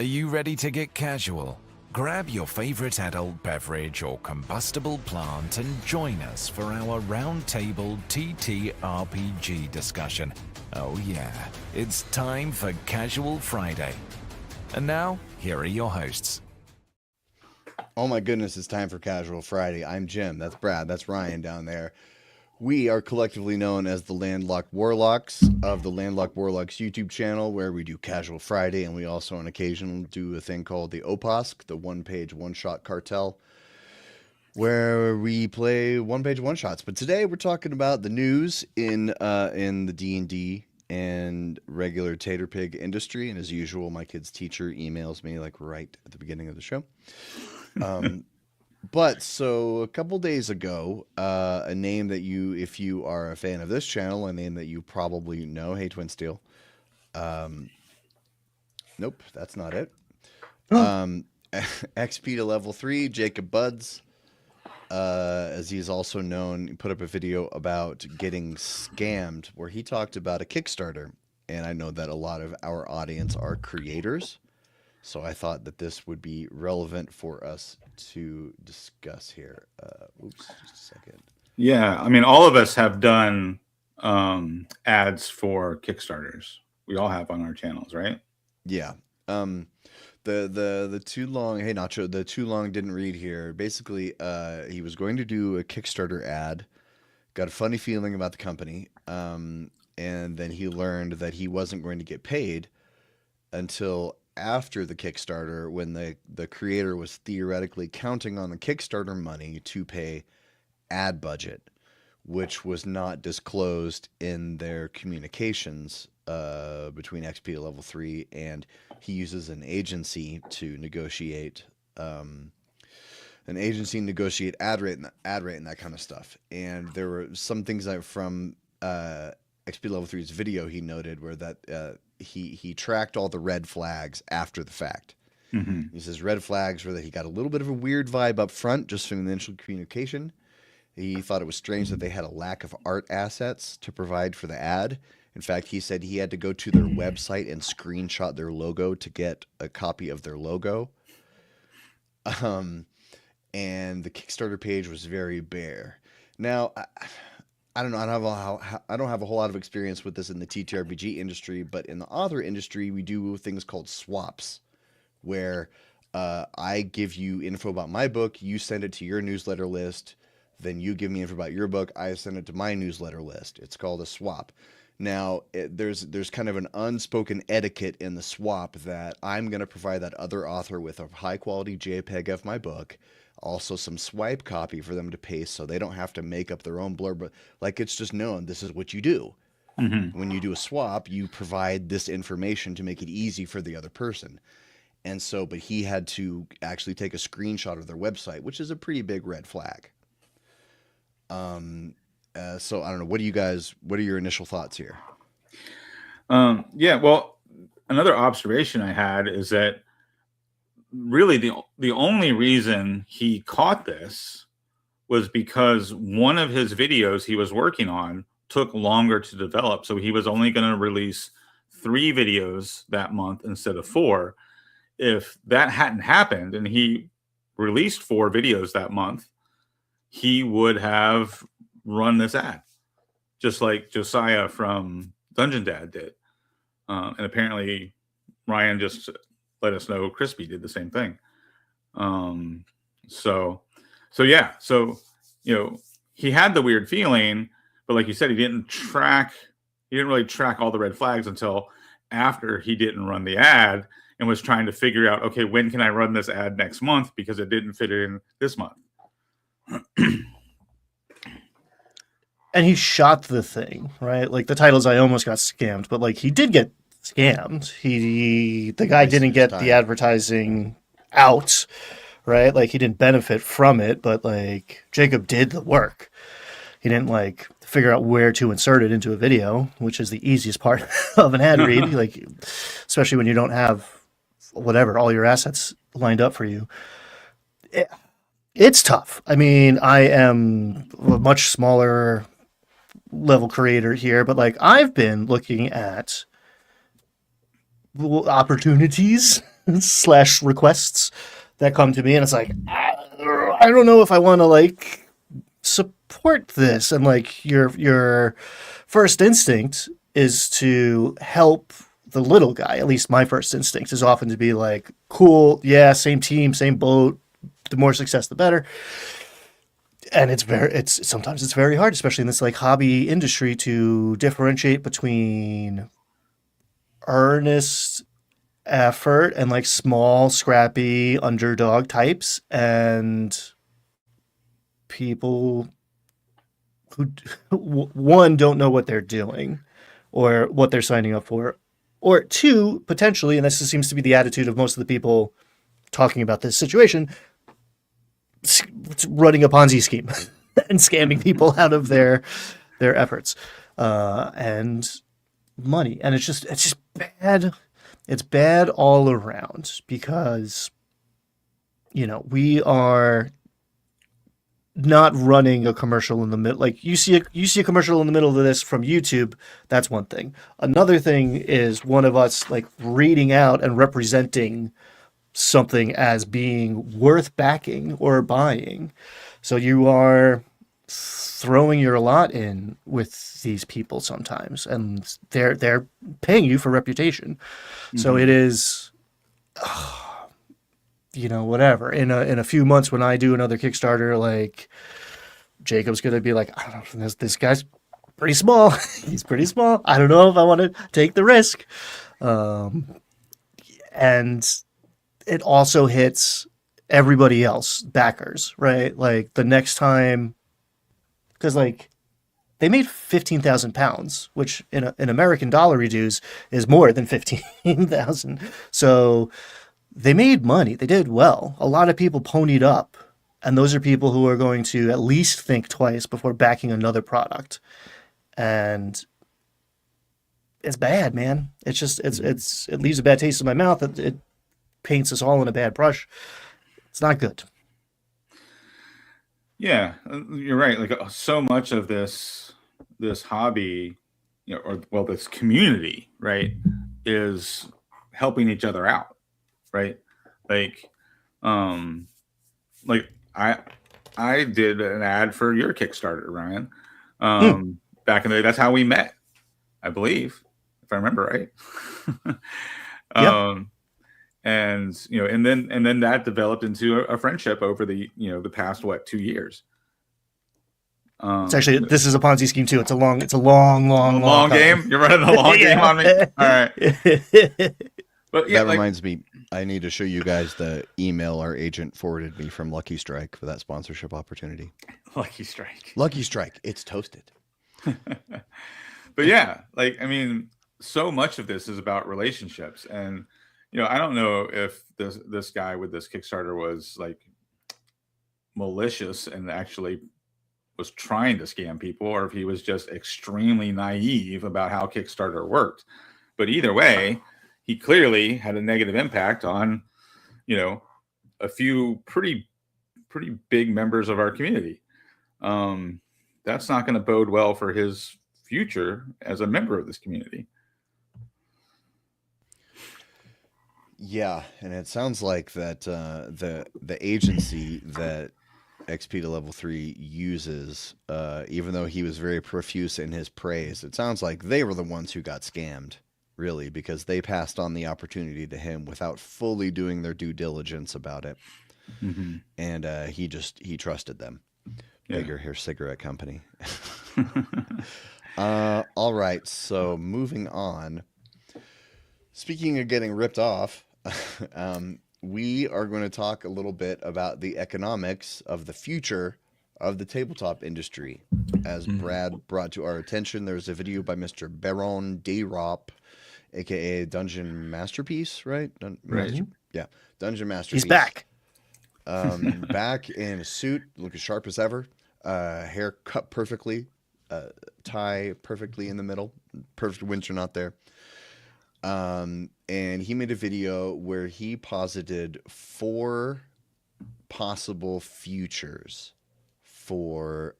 Are you ready to get casual? Grab your favorite adult beverage or combustible plant and join us for our roundtable TTRPG discussion. Oh yeah, it's time for Casual Friday. And now, here are your hosts. Oh my goodness, it's time for Casual Friday. I'm Jim, that's Brad, that's Ryan down there. We are collectively known as the Landlocked Warlocks of the Landlocked Warlocks YouTube channel, where we do Casual Friday, and we also on occasion do a thing called the OPOSC, the one-page one-shot cartel, where we play one-page one-shots. But today we're talking about the news in the D&D and regular tater pig industry. And as usual, my kid's teacher emails me like right at the beginning of the show. But so a couple days ago, a name that you, if you are a fan of this channel, a name that you probably know. Hey, Twin Steel. Nope, that's not it. XP to level 3, Jacob Buds, as he's also known, put up a video about getting scammed, where he talked about a Kickstarter. And I know that a lot of our audience are creators, so I thought that this would be relevant for us to discuss here. Oops, just a second. Yeah, I mean, all of us have done ads for Kickstarters. We all have on our channels, right? Yeah. The too long, hey Nacho, the too long didn't read here. Basically, he was going to do a Kickstarter ad, got a funny feeling about the company, and then he learned that he wasn't going to get paid until after the Kickstarter, when the creator was theoretically counting on the Kickstarter money to pay ad budget, which was not disclosed in their communications between XP to level 3, and he uses an agency to negotiate ad rate and that kind of stuff. And there were some things that from XP level 3's video he noted where that he tracked all the red flags after the fact. Mm-hmm. He says red flags were that he got a little bit of a weird vibe up front just from the initial communication. He thought it was strange that they had a lack of art assets to provide for the ad. In fact, he said he had to go to their website and screenshot their logo to get a copy of their logo. And the Kickstarter page was very bare. Now, I don't know. I don't have a whole lot of experience with this in the TTRPG industry, but in the author industry, we do things called swaps, where I give you info about my book, you send it to your newsletter list, then you give me info about your book, I send it to my newsletter list. It's called a swap. Now, there's kind of an unspoken etiquette in the swap that I'm going to provide that other author with a high-quality JPEG of my book, also some swipe copy for them to paste so they don't have to make up their own blurb. But like, it's just known, this is what you do. Mm-hmm. When you do a swap, you provide this information to make it easy for the other person. And so, but he had to actually take a screenshot of their website, which is a pretty big red flag. So I don't know. What are your initial thoughts here? Yeah, well, another observation I had is that really the only reason he caught this was because one of his videos he was working on took longer to develop. So he was only going to release 3 videos that month instead of 4. If that hadn't happened and he released 4 videos that month, he would have run this ad, just like Josiah from Dungeon Dad did. And apparently Ryan just let us know Crispy did the same thing. So yeah. So, he had the weird feeling, but like you said, he didn't really track all the red flags until after he didn't run the ad and was trying to figure out, okay, when can I run this ad next month? Because it didn't fit in this month. And he shot the thing, right? Like the title's I almost got scammed, but like he did get scammed. The guy didn't get the advertising out, right? Like he didn't benefit from it, but like Jacob did the work. He didn't like figure out where to insert it into a video, which is the easiest part of an ad read, like especially when you don't have all your assets lined up for you. It's tough. I mean, I am a much smaller level creator here, but like I've been looking at opportunities slash requests that come to me, and it's like, I don't know if I want to like support this. And like your first instinct is to help the little guy. At least my first instinct is often to be like, cool, yeah, same team, same boat. The more success, the better. And it's sometimes it's very hard, especially in this like hobby industry, to differentiate between earnest effort and like small, scrappy underdog types and people who one don't know what they're doing or what they're signing up for, or two, potentially, and this seems to be the attitude of most of the people talking about this situation, it's running a Ponzi scheme and scamming people out of their efforts and money. And it's just bad. It's bad all around because, you know, we are not running a commercial in the middle. Like you see a commercial in the middle of this from YouTube. That's one thing. Another thing is one of us like reading out and representing something as being worth backing or buying. So you are throwing your lot in with these people sometimes, and they're paying you for reputation. Mm-hmm. So it is, you know, whatever. In a few months when I do another Kickstarter, like Jacob's gonna be like, I don't know, this guy's pretty small. He's pretty small. I don't know if I want to take the risk. And it also hits everybody else, backers, right? Like the next time, because like they made £15,000, which in American dollar reduce is more than 15,000. So they made money. They did well. A lot of people ponied up, and those are people who are going to at least think twice before backing another product. And it's bad, man. It's just it leaves a bad taste in my mouth. It paints us all in a bad brush. It's not good. Yeah, you're right. Like so much of this hobby, you know, or well, this community, right, is helping each other out, right? Like I did an ad for your Kickstarter, Ryan. Back in the day, that's how we met, I believe, if I remember right. Yeah. And you know, and then that developed into a friendship over the, you know, the past 2 years. It's actually, this is a Ponzi scheme too. It's a long game. You're running a long game on me. All right. But yeah, that reminds me, I need to show you guys the email our agent forwarded me from Lucky Strike for that sponsorship opportunity. Lucky Strike. Lucky Strike. It's toasted. But yeah, like, I mean, so much of this is about relationships. And, you know, I don't know if this guy with this Kickstarter was like malicious and actually was trying to scam people, or if he was just extremely naive about how Kickstarter worked. But either way, he clearly had a negative impact on, you know, a few pretty big members of our community. That's not going to bode well for his future as a member of this community. Yeah, and it sounds like that the agency that XP to level 3 uses, even though he was very profuse in his praise, it sounds like they were the ones who got scammed, really, because they passed on the opportunity to him without fully doing their due diligence about it. Mm-hmm. And he trusted them. Yeah. Bigger hair cigarette company. All right, so moving on. Speaking of getting ripped off, we are going to talk a little bit about the economics of the future of the tabletop industry. As Brad brought to our attention, there's a video by Mr. Baron Derop, aka Dungeon Masterpiece, right? Right. Yeah, Dungeon Masterpiece. He's back. Back in a suit, looking sharp as ever. Hair cut perfectly, tie perfectly in the middle. Perfect winter knot there. And he made a video where he posited 4 possible futures for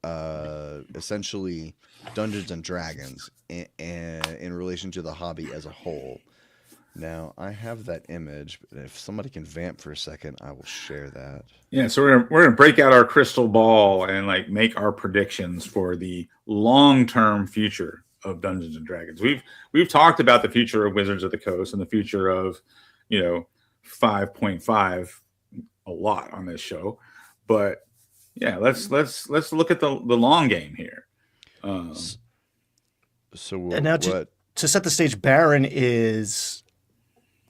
essentially Dungeons and Dragons in relation to the hobby as a whole. Now I have that image, but if somebody can vamp for a second, I will share that. Yeah, so we're gonna break out our crystal ball and like make our predictions for the long-term future of Dungeons and Dragons. We've talked about the future of Wizards of the Coast and the future of, 5.5 a lot on this show, but yeah, let's look at the long game here. So And now what? to set the stage, Baron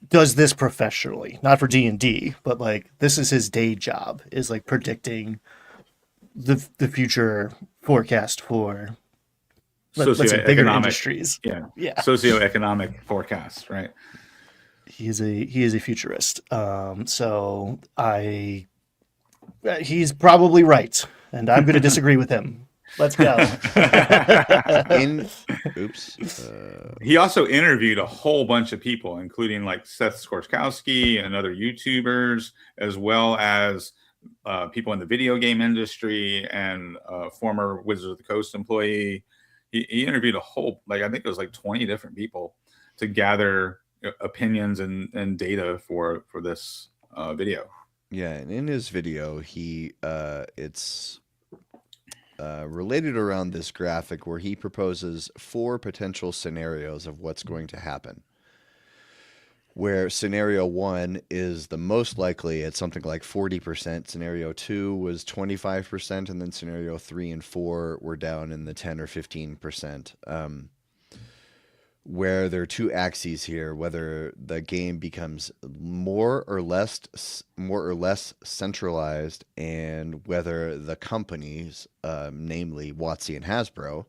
does this professionally, not for D&D, but like this is his day job, is like predicting the future forecast for let's say bigger Socioeconomic, industries. yeah, Yeah. socioeconomic forecasts, right? He is a futurist. So he's probably right, and I'm going to disagree with him. Let's go. He also interviewed a whole bunch of people, including like Seth Skorskowski and other YouTubers, as well as people in the video game industry and former Wizards of the Coast employee. He interviewed a whole, I think it was like 20 different people to gather opinions and data for this video. Yeah, and in his video, it's related around this graphic where he proposes 4 potential scenarios of what's going to happen. Where scenario 1 is the most likely at something like 40%, scenario 2 was 25%, and then scenario 3 and 4 were down in the 10 or 15%. Where there are 2 axes here, whether the game becomes more or less centralized, and whether the companies, namely WotC and Hasbro,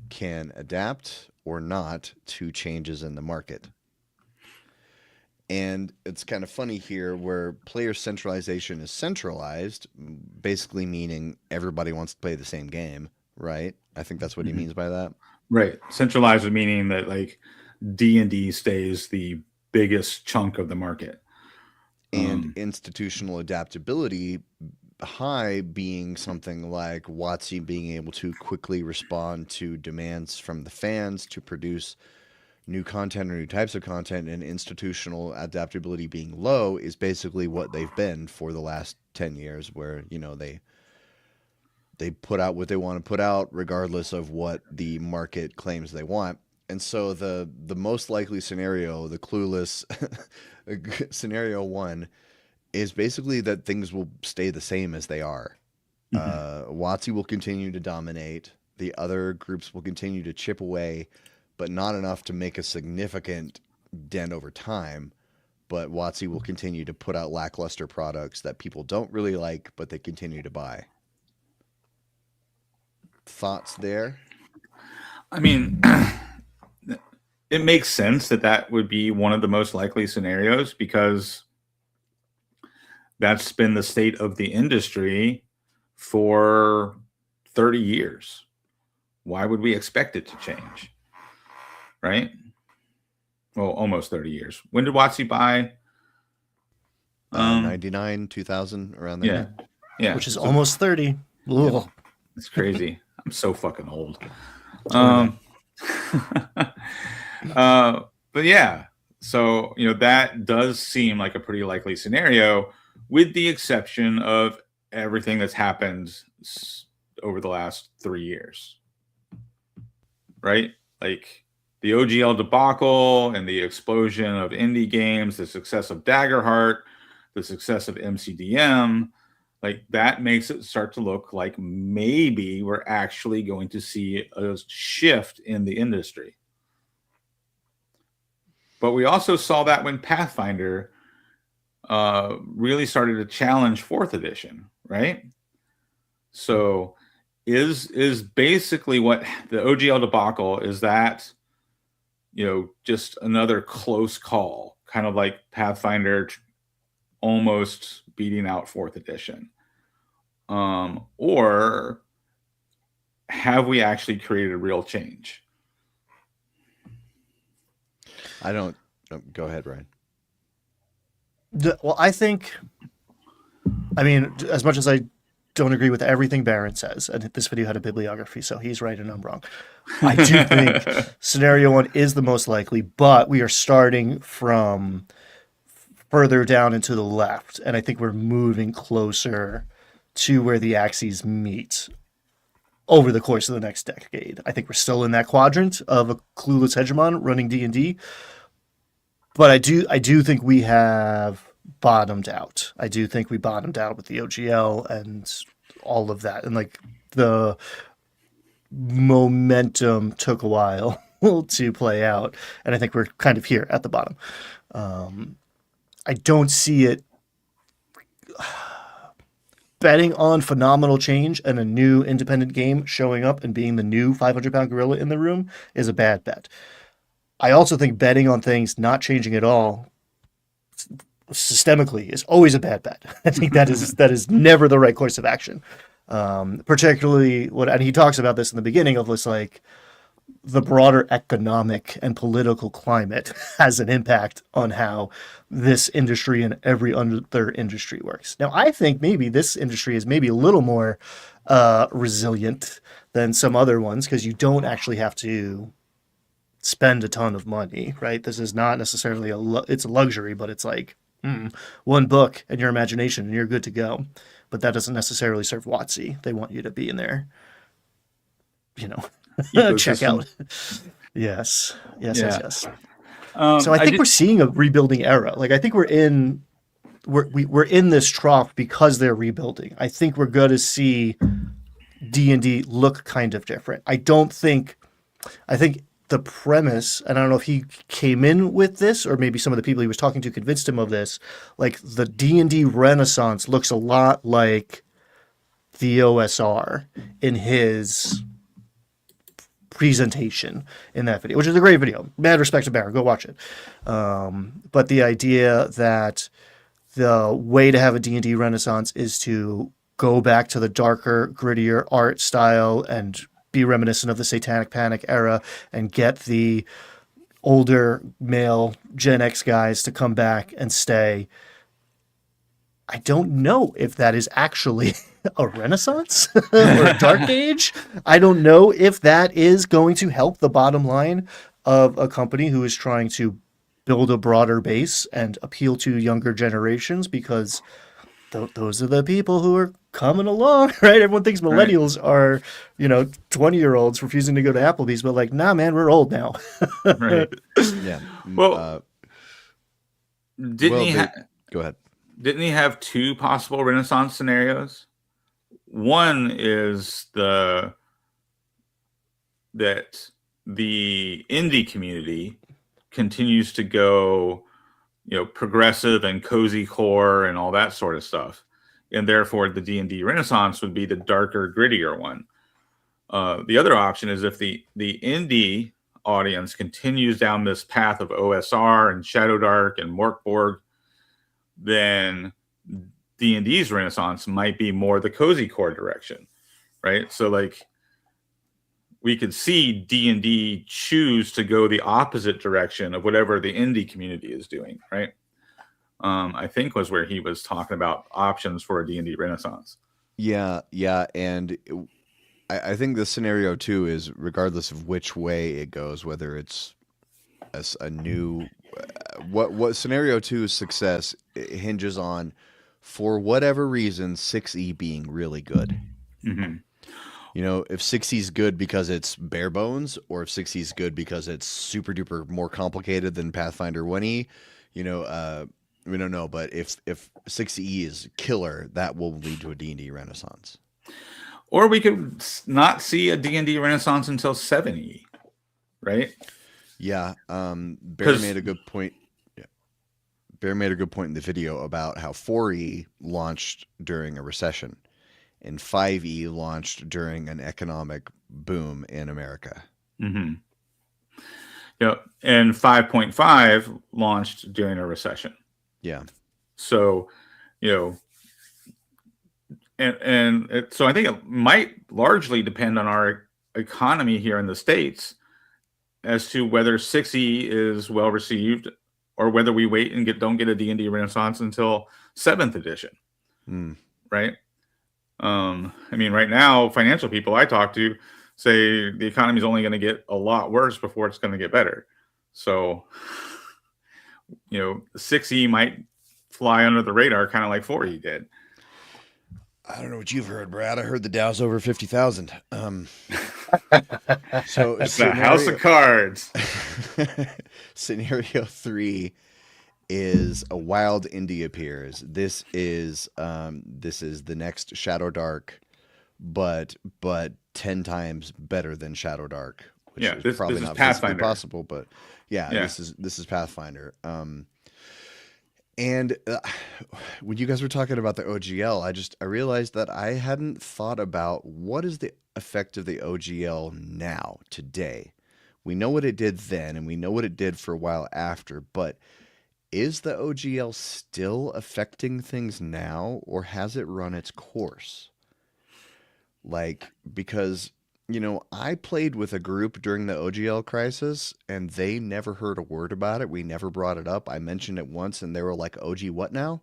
can adapt or not to changes in the market. And it's kind of funny here where player centralization is centralized, basically meaning everybody wants to play the same game, right? I think that's what he means by that. Right. Centralized meaning that like D&D stays the biggest chunk of the market. And institutional adaptability high being something like WotC being able to quickly respond to demands from the fans to produce new content or new types of content, and institutional adaptability being low is basically what they've been for the last 10 years, where, they put out what they want to put out regardless of what the market claims they want. And so the most likely scenario, the clueless scenario 1, is basically that things will stay the same as they are. WotC will continue to dominate. The other groups will continue to chip away, but not enough to make a significant dent over time. But WotC will continue to put out lackluster products that people don't really like, but they continue to buy. Thoughts there? I mean, it makes sense that would be one of the most likely scenarios, because that's been the state of the industry for 30 years. Why would we expect it to change? Right? Well, almost 30 years. When did WotC buy? 99, 2000, around there. Yeah. Which is almost 30. Ugh. It's crazy. I'm so fucking old. But yeah, so, that does seem like a pretty likely scenario, with the exception of everything that's happened over the last 3 years. Right? Like the OGL debacle and the explosion of indie games, the success of Daggerheart, the success of MCDM, like that makes it start to look like maybe we're actually going to see a shift in the industry. But we also saw that when Pathfinder really started to challenge 4th edition, right? So is basically what the OGL debacle is, that, just another close call, kind of like Pathfinder almost beating out 4th edition. Or have we actually created a real change? I don't. Go ahead, Ryan. Well, I think, as much as I don't agree with everything Barron says, and this video had a bibliography, so he's right and I'm wrong. I do think scenario 1 is the most likely, but we are starting from further down and to the left, and I think we're moving closer to where the axes meet over the course of the next decade. I think we're still in that quadrant of a clueless hegemon running D&D, but I do think we have bottomed out. I do think we bottomed out with the OGL and all of that, and like the momentum took a while to play out, and I think we're kind of here at the bottom. I don't see it. Betting on phenomenal change and a new independent game showing up and being the new 500-pound gorilla in the room is a bad bet. I also think betting on things not changing at all systemically is always a bad bet. I think that is never the right course of action. Particularly and he talks about this in the beginning of this, like, the broader economic and political climate has an impact on how this industry and every other industry works. Now, I think maybe this industry is maybe a little more resilient than some other ones, because you don't actually have to spend a ton of money, right? This is not necessarily it's a luxury, but it's like one book and your imagination and you're good to go. But that doesn't necessarily serve WotC. They want you to be in there, check out. Yes. So I think we're seeing a rebuilding era. Like, I think we're in this trough because they're rebuilding. I think we're going to see D&D look kind of different. I think the premise, and I don't know if he came in with this or maybe some of the people he was talking to convinced him of this, like the D&D Renaissance looks a lot like the OSR in his presentation in that video, which is a great video. Mad respect to Barron, go watch it. But the idea that the way to have a D&D Renaissance is to go back to the darker, grittier art style and be reminiscent of the Satanic Panic era and get the older male Gen X guys to come back and stay. I don't know if that is actually a Renaissance or a Dark Age. I don't know if that is going to help the bottom line of a company who is trying to build a broader base and appeal to younger generations, because those are the people who are coming along, right? Everyone thinks millennials are, 20-year-olds refusing to go to Applebee's, but like, nah, man, we're old now. Right. Yeah. Well, go ahead. Didn't he have two possible Renaissance scenarios? One is that the indie community continues to go, progressive and cozy core and all that sort of stuff, and therefore the D&D Renaissance would be the darker, grittier one. The other option is if the indie audience continues down this path of OSR and Shadow Dark and Morkborg, then D&D's Renaissance might be more the cozy core direction, right? So like, we could see D&D choose to go the opposite direction of whatever the indie community is doing, right? I think was where he was talking about options for a D&D Renaissance. Yeah, and I think the scenario too is, regardless of which way it goes, whether it's a new what scenario 2's success hinges on, for whatever reason, 6e being really good. Mm-hmm. If 6e is good because it's bare bones, or if 6e is good because it's super duper more complicated than Pathfinder 1e, we don't know. But if 6e is killer, that will lead to a D&D Renaissance. Or we could not see a D&D Renaissance until 7e, right? Yeah. Bear made a good point. Yeah. Bear made a good point in the video about how 4e launched during a recession, and 5e launched during an economic boom in America. Mm-hmm. Yeah, and 5.5 launched during a recession. Yeah. So, so I think it might largely depend on our economy here in the States as to whether 6e is well received, or whether we wait and don't get a D&D Renaissance until 7th edition. Right? I mean, right now, financial people I talk to say the economy is only going to get a lot worse before it's going to get better. So, 6E might fly under the radar, kind of like 4E did. I don't know what you've heard, Brad. I heard the Dow's over 50,000. So It's a house of cards. Scenario 3 is a wild indie appears. This is the next Shadow Dark, but 10 times better than Shadow Dark, which is probably this not is Pathfinder. possible, but yeah, this is Pathfinder. And when you guys were talking about the OGL, I realized that I hadn't thought about what is the effect of the OGL now, today. We know what it did then, and we know what it did for a while after, but is the OGL still affecting things now, or has it run its course? Like, because, I played with a group during the OGL crisis, and they never heard a word about it. We never brought it up. I mentioned it once, and they were like, OG what now?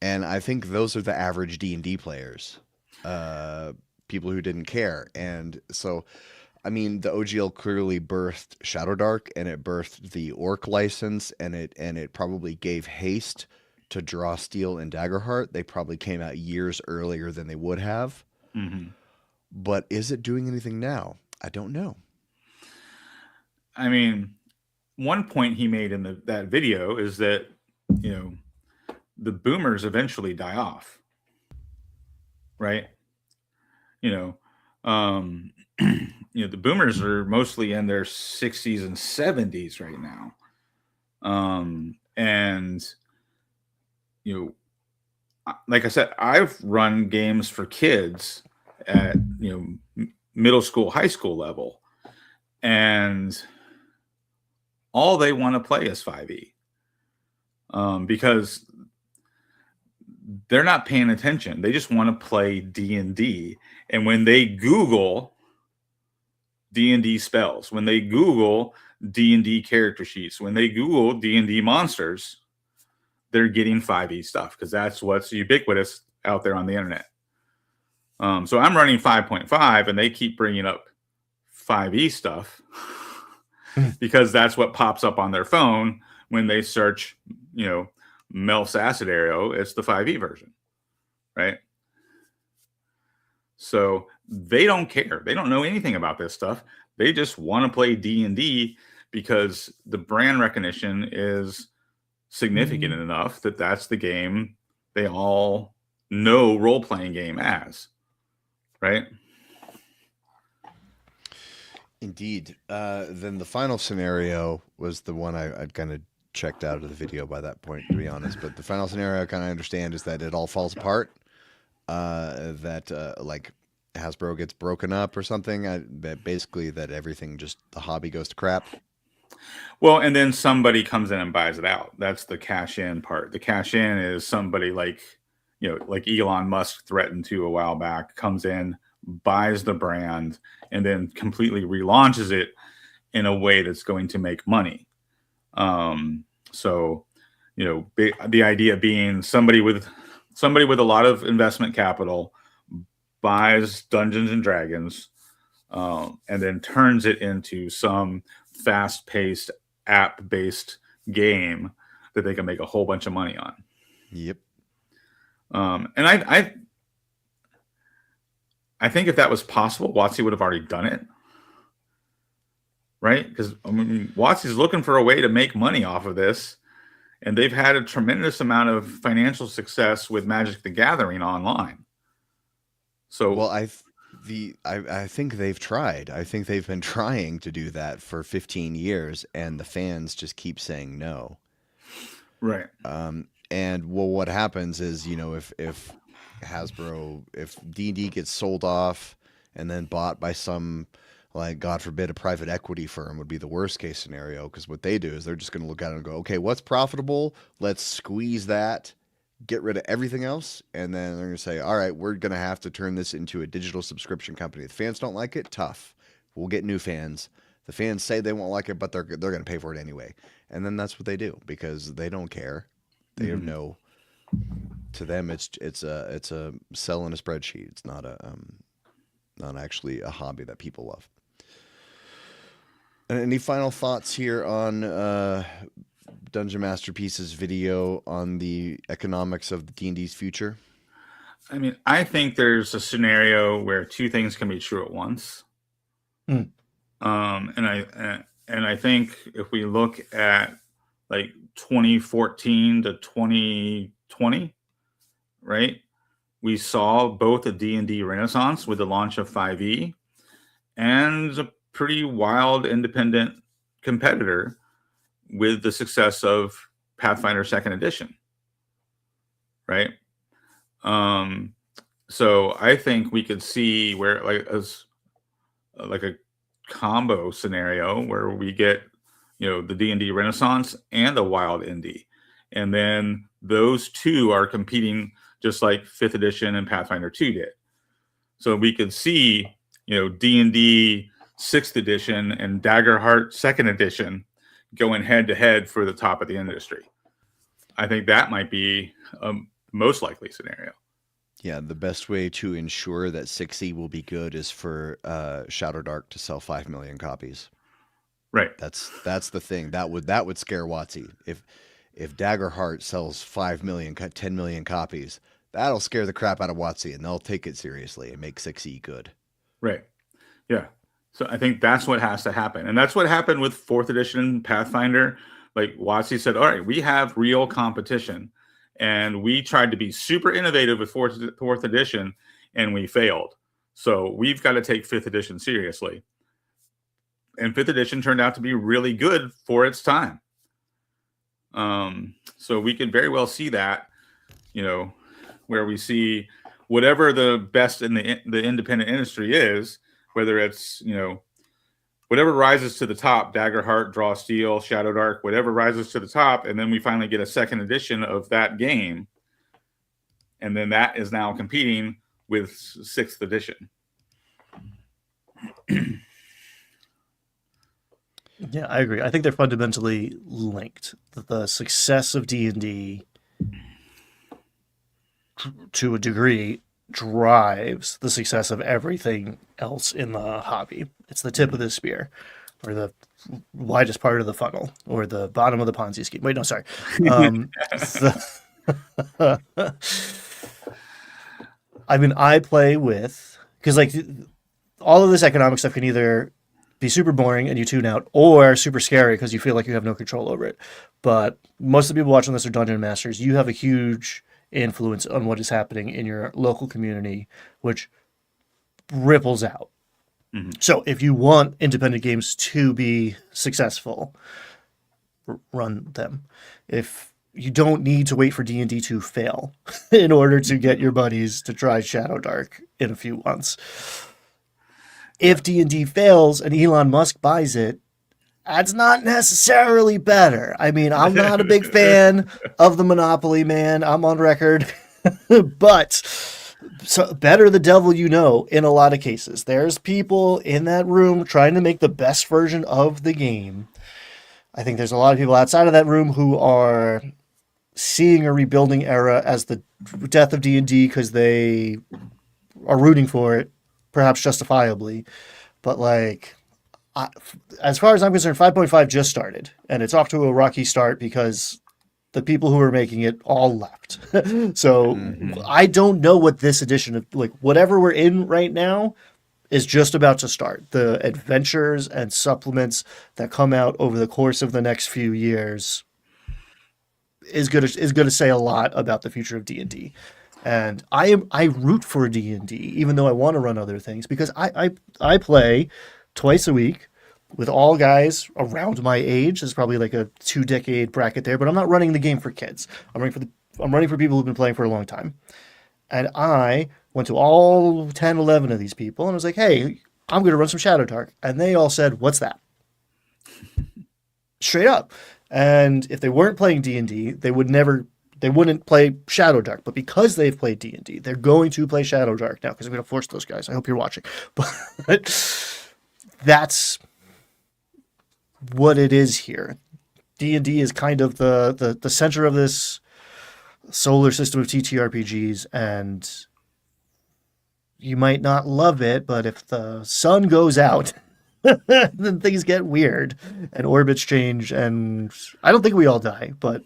And I think those are the average D&D players, people who didn't care. And so, I mean, the OGL clearly birthed Shadow Dark, and it birthed the Orc license, and it probably gave haste to draw Steel and Daggerheart. They probably came out years earlier than they would have. Mm-hmm. But is it doing anything now? I don't know. I mean, one point he made in that video is that, the boomers eventually die off, right? The boomers are mostly in their 60s and 70s right now. And, like I said, I've run games for kids at, middle school, high school level, and all they want to play is 5e, because they're not paying attention. They just want to play D&D. And when they Google D&D spells, when they Google D&D character sheets, when they Google D&D monsters, they're getting 5e stuff, because that's what's ubiquitous out there on the internet. So I'm running 5.5, and they keep bringing up 5e stuff because that's what pops up on their phone when they search, Melf's Acid Arrow. It's the 5e version, right? So they don't care. They don't know anything about this stuff. They just want to play D&D because the brand recognition is significant enough that that's the game they all know role-playing game as, right? Indeed. Then the final scenario was the one I'd kind of checked out of the video by that point, to be honest. But the final scenario I kind of understand is that it all falls apart. Like Hasbro gets broken up or something. Basically that everything, just the hobby goes to crap. Well, and then somebody comes in and buys it out. That's the cash in part. The cash in is somebody like Elon Musk threatened to a while back, comes in, buys the brand, and then completely relaunches it in a way that's going to make money. So, the idea being somebody with a lot of investment capital buys Dungeons and Dragons, and then turns it into some fast-paced app-based game that they can make a whole bunch of money on. Yep. And I think if that was possible, WotC would have already done it, right? Because WotC's looking for a way to make money off of this, and they've had a tremendous amount of financial success with Magic the Gathering online. So, well, I think they've tried. I think they've been trying to do that for 15 years, and the fans just keep saying no. Right. And what happens is, if Hasbro, if D&D gets sold off and then bought by some, like, God forbid, a private equity firm would be the worst case scenario, because what they do is they're just going to look at it and go, okay, what's profitable? Let's squeeze that, get rid of everything else, and then they're going to say, all right, we're going to have to turn this into a digital subscription company. The fans don't like it, tough. We'll get new fans. The fans say they won't like it, but they're going to pay for it anyway. And then that's what they do, because they don't care. They have no to them, it's a cell in a spreadsheet. It's not actually a hobby that people love. And any final thoughts here on Dungeon Masterpiece's video on the economics of D&D's future? I mean, I think there's a scenario where two things can be true at once. Mm. And I think if we look at like 2014 to 2020, right, we saw both a D&D renaissance with the launch of 5e and a pretty wild independent competitor with the success of Pathfinder 2nd Edition, right? So I think we could see where like a combo scenario where we get, the D&D Renaissance and the Wild Indie, and then those two are competing just like 5th Edition and Pathfinder 2 did. So we could see, D&D 6th Edition and Daggerheart 2nd Edition going head to head for the top of the industry. I think that might be a most likely scenario. Yeah, the best way to ensure that 6e will be good is for Shadowdark to sell 5 million copies. Right. That's the thing. That would scare WotC. If Daggerheart sells 5 million, 10 million copies, that'll scare the crap out of WotC, and they'll take it seriously and make 6e good. Right. Yeah. So I think that's what has to happen. And that's what happened with 4th Edition Pathfinder. Like WotC said, all right, we have real competition. And we tried to be super innovative with 4th Edition, and we failed. So we've got to take 5th Edition seriously. And 5th Edition turned out to be really good for its time. So we could very well see that, where we see whatever the best in the independent industry is, whether it's, whatever rises to the top, Daggerheart, Draw Steel, Shadowdark, whatever rises to the top, and then we finally get a 2nd edition of that game, and then that is now competing with 6th edition. Yeah, I agree. I think they're fundamentally linked. The success of D&D, to a degree, drives the success of everything else in the hobby. It's the tip of the spear, or the widest part of the funnel, or the bottom of the Ponzi scheme. Wait, no, sorry. I mean, I play with, because like all of this economic stuff can either be super boring and you tune out, or super scary because you feel like you have no control over it. But most of the people watching this are dungeon masters. You have a huge influence on what is happening in your local community, which ripples out. Mm-hmm. So if you want independent games to be successful, run them. If you don't need to wait for D&D to fail in order to get your buddies to try Shadowdark in a few months. If D&D fails and Elon Musk buys it, that's not necessarily better. I mean, I'm not a big fan of the monopoly, man. I'm on record. But so better the devil you know in a lot of cases. There's people in that room trying to make the best version of the game. I think there's a lot of people outside of that room who are seeing a rebuilding era as the death of D&D because they are rooting for it, perhaps justifiably. But like, as far as I'm concerned, 5.5 just started, and it's off to a rocky start because the people who are making it all left. So I don't know what this edition of, like, whatever we're in right now is just about to start. The adventures and supplements that come out over the course of the next few years is going to say a lot about the future of D&D. And I root for D&D, even though I want to run other things, because I play twice a week with all guys around my age. There's probably like a 2-decade bracket there, but I'm not running the game for kids. I'm running for people who've been playing for a long time. And I went to all 10, 11 of these people and I was like, hey, I'm going to run some Shadowdark. And they all said, what's that? Straight up. And if they weren't playing D&D, they wouldn't play Shadowdark. But because they've played D&D, they're going to play Shadowdark now because I'm going to force those guys. I hope you're watching. But that's what it is here. D&D is kind of the center of this solar system of TTRPGs, and you might not love it, but if the sun goes out, then things get weird and orbits change, and I don't think we all die, but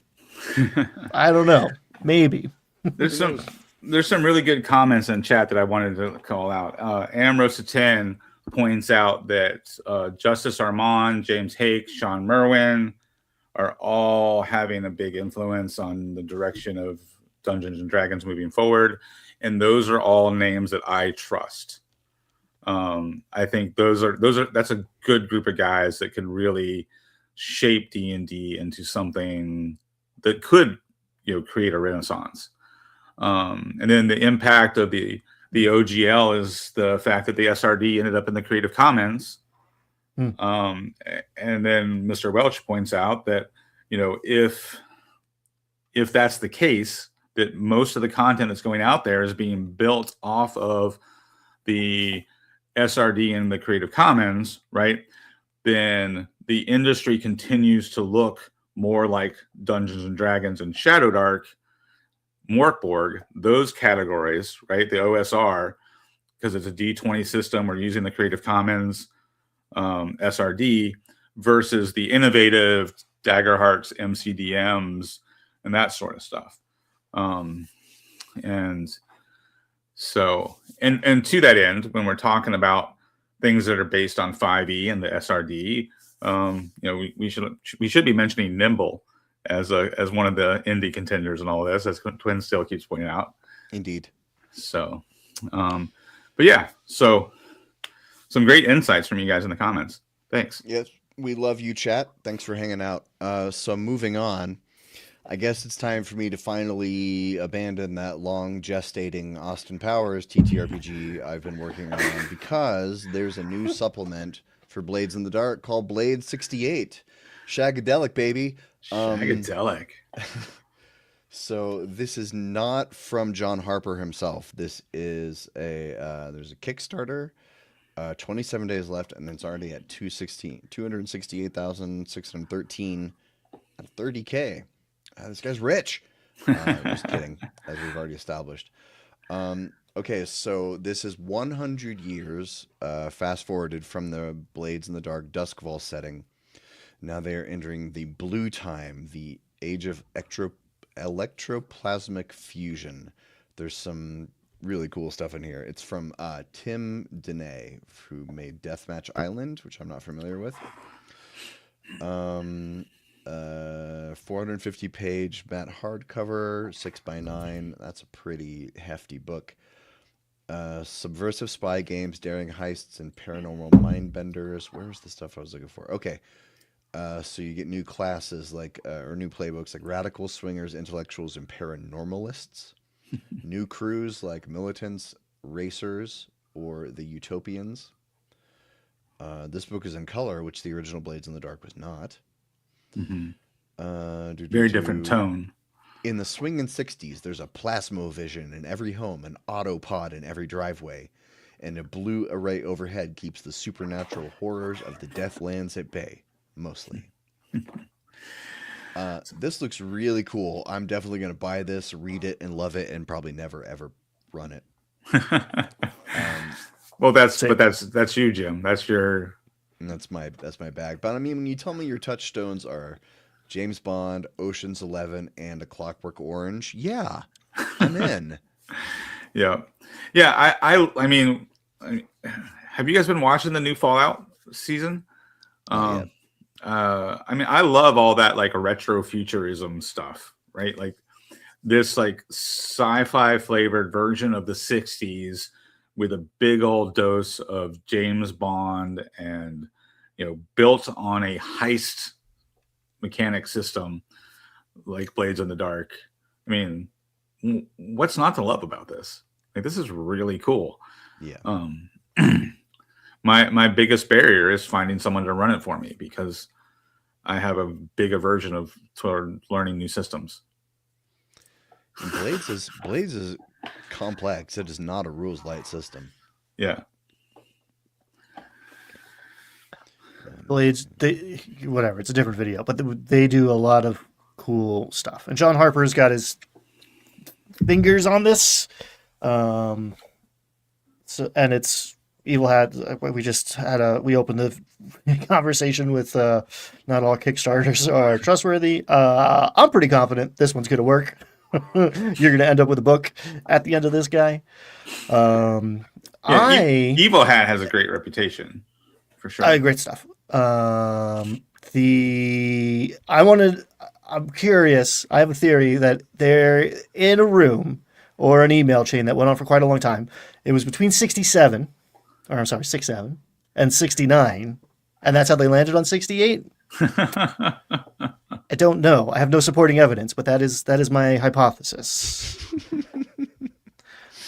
I don't know. Maybe. There's some really good comments in chat that I wanted to call out. Amrosa 10 points out that Justice Armand, James Hake, Sean Merwin are all having a big influence on the direction of Dungeons and Dragons moving forward, and those are all names that I trust. I think that's a good group of guys that can really shape D&D into something that could, create a renaissance. And then the impact of the OGL is the fact that the SRD ended up in the Creative Commons. And then Mr. Welch points out that, if that's the case, that most of the content that's going out there is being built off of the SRD and the Creative Commons, right? Then the industry continues to look more like Dungeons and Dragons and Shadow Dark, Morkborg, those categories, right? The OSR, because it's a D20 system, we're using the Creative Commons SRD versus the innovative Daggerhearts, MCDMs, and that sort of stuff. And so, and to that end, when we're talking about things that are based on 5e and the SRD, we should be mentioning Nimble as one of the indie contenders and all this, as Twin still keeps pointing out. Indeed. So, but yeah, so some great insights from you guys in the comments. Thanks. Yes, we love you, chat. Thanks for hanging out. So moving on, I guess it's time for me to finally abandon that long gestating Austin Powers TTRPG I've been working on, because there's a new supplement for Blades in the Dark called Blade 68. Shagadelic, baby. Shagadelic. So this is not from John Harper himself. This is there's a Kickstarter, 27 days left, and it's already at 268,613 at 30K. This guy's rich. Just kidding, as we've already established. Okay, so this is 100 years fast forwarded from the Blades in the Dark Duskfall setting. Now they are entering the blue time, the age of electroplasmic fusion. There's some really cool stuff in here. It's from Tim Dene, who made Deathmatch Island, which I'm not familiar with. 450-page matte hardcover, 6x9. That's a pretty hefty book. Subversive spy games, daring heists, and paranormal mind benders. Where's the stuff I was looking for? Okay. So you get new classes or new playbooks like radical swingers, intellectuals, and paranormalists. New crews like militants, racers, or the utopians. This book is in color, which the original Blades in the Dark was not. Mm-hmm. Very different tone. In the swinging 60s, there's a plasmovision in every home, an autopod in every driveway, and a blue array overhead keeps the supernatural horrors of the Deathlands at bay. Mostly. This looks really cool. I'm definitely going to buy this, read it, and love it, and probably never ever run it. Well, that's you, Jim. That's my bag. But I mean, when you tell me your touchstones are James Bond, Ocean's 11, and A Clockwork Orange, yeah, I'm in. Yeah. I mean, have you guys been watching the new Fallout season? I mean, I love all that like retrofuturism stuff, right? Like this like sci-fi flavored version of the 60s with a big old dose of James Bond and, built on a heist mechanic system like Blades in the Dark. I mean, what's not to love about this? Like, this is really cool. Yeah. My biggest barrier is finding someone to run it for me, because I have a big aversion toward learning new systems. And Blades is complex. It is not a rules light system. Yeah. Blades, whatever. It's a different video, but they do a lot of cool stuff. And John Harper's got his fingers on this. So, and it's Evil Hat. We opened the conversation with not all Kickstarters are trustworthy. I'm pretty confident this one's going to work. You're going to end up with a book at the end of this guy. Evil Hat has a great reputation, for sure. Great stuff. I'm curious. I have a theory that they're in a room or an email chain that went on for quite a long time. It was between 67, and 69, and that's how they landed on 68. I don't know. I have no supporting evidence, but that is my hypothesis.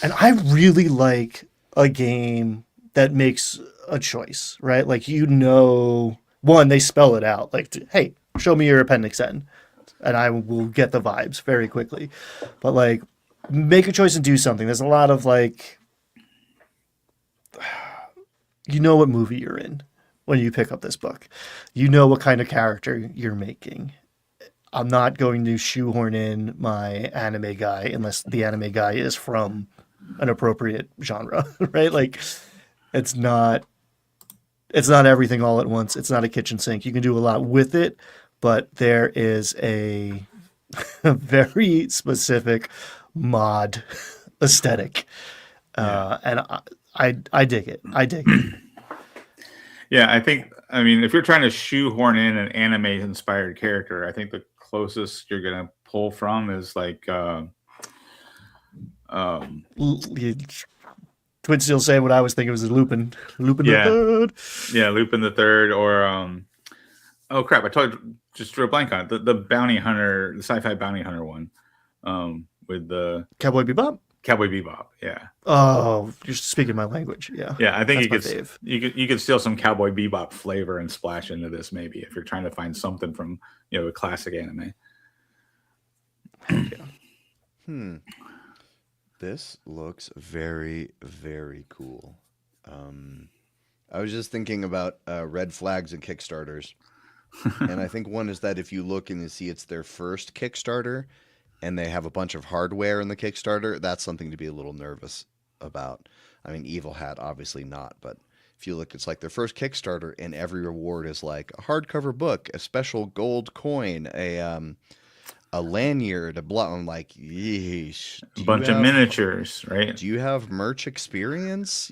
And I really like a game that makes a choice, right? Like, one, they spell it out. Like, hey, show me your Appendix N, and I will get the vibes very quickly. But, like, make a choice and do something. There's a lot of, like, you know what movie you're in when you pick up this book. You know what kind of character you're making. I'm not going to shoehorn in my anime guy unless the anime guy is from an appropriate genre, right? Like, it's not everything all at once. It's not a kitchen sink. You can do a lot with it, but there is a very specific mod aesthetic. And I dig it. Yeah, I mean, if you're trying to shoehorn in an anime inspired character, I think the closest you're going to pull from is like, Twin Steel saying what I was thinking was Lupin the Third. Yeah, Lupin the Third, or oh crap, just drew a blank on it. The bounty hunter, the sci-fi bounty hunter one, with the Cowboy Bebop. Yeah. Oh, you're speaking my language. Yeah. Yeah, I think you could steal some Cowboy Bebop flavor and splash into this, maybe, if you're trying to find something from a classic anime. Yeah. This looks very, very cool. I was just thinking about red flags and Kickstarters. And I think one is that if you look and you see it's their first Kickstarter and they have a bunch of hardware in the Kickstarter, that's something to be a little nervous about. I mean, Evil Hat, obviously not, but if you look, it's like their first Kickstarter and every reward is like a hardcover book, a special gold coin, a lanyard, a block. I'm like, yeesh. A bunch of miniatures, right? Do you have merch experience?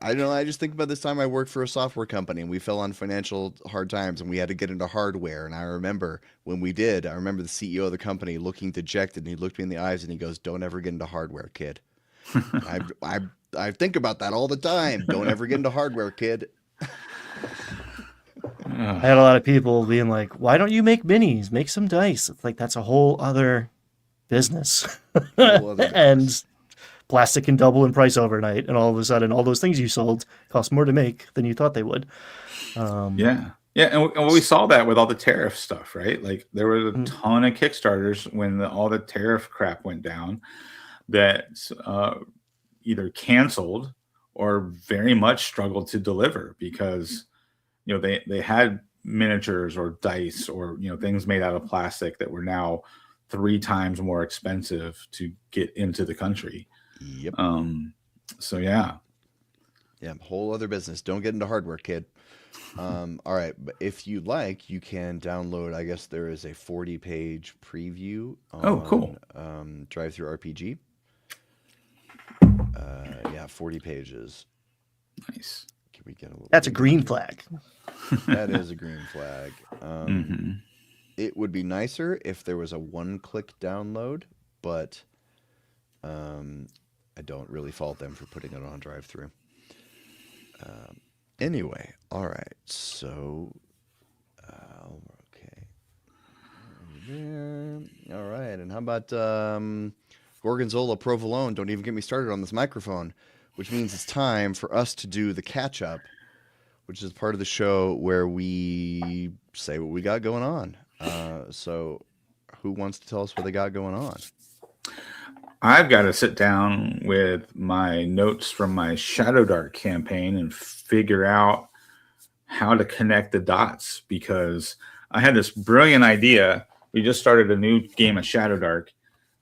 I don't know. I just think about this time I worked for a software company and we fell on financial hard times and we had to get into hardware. And I remember when we did, I remember the CEO of the company looking dejected and he looked me in the eyes and he goes, "Don't ever get into hardware, kid." I think about that all the time. Don't ever get into hardware, kid. I had a lot of people being like, "Why don't you make minis? Make some dice." It's like, that's a whole other business. And plastic can double in price overnight, and all of a sudden, all those things you sold cost more to make than you thought they would. Yeah, and we saw that with all the tariff stuff, right? Like, there was a ton of Kickstarters when all the tariff crap went down that either canceled or very much struggled to deliver because they had miniatures or dice or things made out of plastic that were now 3 times more expensive to get into the country. Yep. So yeah, whole other business. Don't get into hardware, kid. All right, but if you like, you can download. I guess there is a 40-page preview on, cool. Drive-Thru RPG. 40 pages. Nice. Can we get a little? That's a green flag. That is a green flag. It would be nicer if there was a one-click download, but I don't really fault them for putting it on Drive-Thru. Anyway, all right. So, okay. All right. And how about Gorgonzola Provolone? Don't even get me started on this microphone, which means it's time for us to do the catch-up, which is part of the show where we say what we got going on. So who wants to tell us what they got going on? I've got to sit down with my notes from my Shadow Dark campaign and figure out how to connect the dots, because I had this brilliant idea we just started a new game of Shadowdark,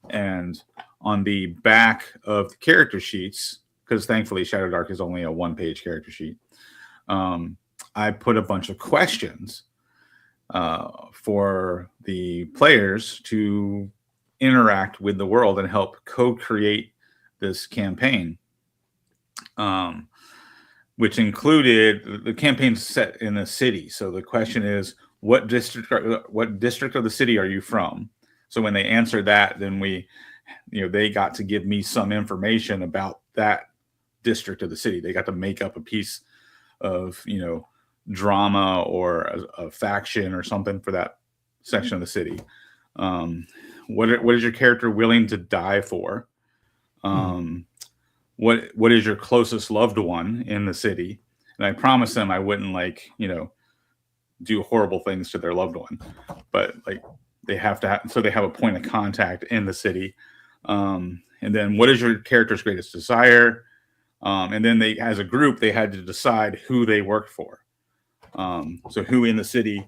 and on the back of the character sheets, because thankfully Shadowdark is only a 1-page character sheet, I put a bunch of questions for the players to interact with the world and help co-create this campaign, which included the campaign set in a city. So the question is, what district of the city are you from? So when they answered that, then they got to give me some information about that district of the city. They got to make up a piece of, drama or a faction or something for that section of the city. What is your character willing to die for? What is your closest loved one in the city? And I promised them I wouldn't do horrible things to their loved one, but they have to so they have a point of contact in the city. And then what is your character's greatest desire? And then as a group, they had to decide who they worked for. So who in the city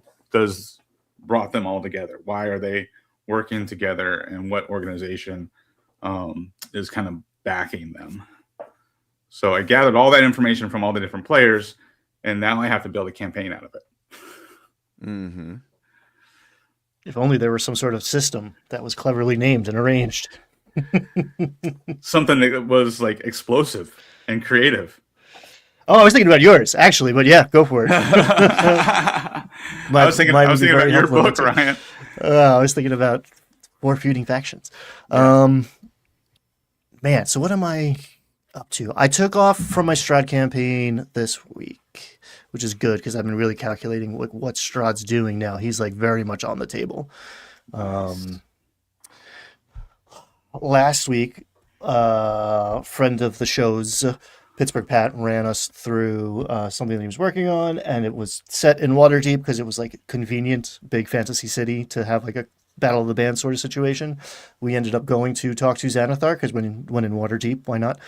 brought them all together? Why are they working together, and what organization is kind of backing them? So I gathered all that information from all the different players, and now I have to build a campaign out of it. Mm-hmm. If only there was some sort of system that was cleverly named and arranged. Something that was explosive and creative. Oh, I was thinking about yours, actually, but yeah, go for it. I was thinking about your book, Ryan. I was thinking about more feuding factions. Man, so what am I up to? I took off from my Strahd campaign this week, which is good because I've been really calculating what Strahd's doing now. He's very much on the table. Nice. Last week, friend of the show's Pittsburgh Pat ran us through something that he was working on, and it was set in Waterdeep because it was convenient, big fantasy city to have a Battle of the Band sort of situation. We ended up going to talk to Xanathar because when in Waterdeep, why not?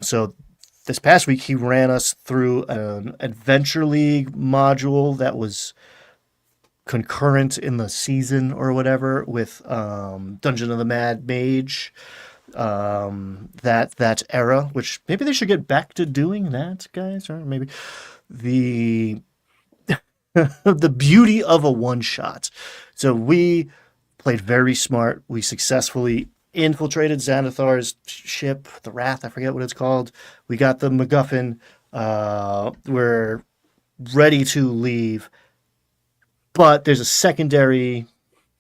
So this past week, he ran us through an Adventure League module that was concurrent in the season or whatever with Dungeon of the Mad Mage. That era, which maybe they should get back to doing that, guys, or maybe the the beauty of a one shot. So we played very smart. We successfully infiltrated Xanathar's ship, the Wrath, I forget what it's called. We got the MacGuffin. We're ready to leave, but there's a secondary